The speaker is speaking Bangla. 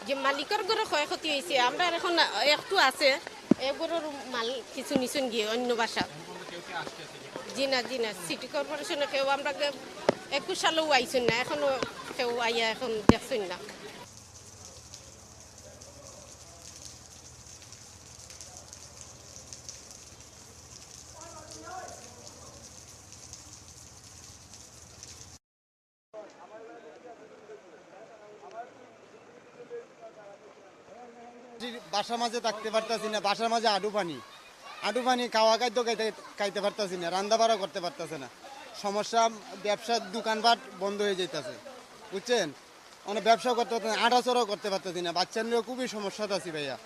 যে মালিকের ঘরে ক্ষয়ক্ষতি হয়েছে আমরা এখন একটু আছে এগুলোর মাল কিছু নিছুন গিয়ে অন্য বাসা জি না সিটি কর্পোরেশনে কেউ আমরা 21 সালেও আইসুন না এখনো কেউ আইয়া এখন দেখছেন না বাসার মাঝে থাকতে পারতাছি না বাসার মাঝে আডু পানি খাওয়া খাদ্য খাইতে পারতাছি না রান্না বাড়া করতে পারতাছে না সমস্যা ব্যবসার দোকানপাট বন্ধ হয়ে যেতেছে বুঝছেন অনেক ব্যবসা করতে পারতেছি না আড়াচড়াও করতে পারতেছি না বাচ্চা নিয়েও খুবই সমস্যাতে আছি ভাইয়া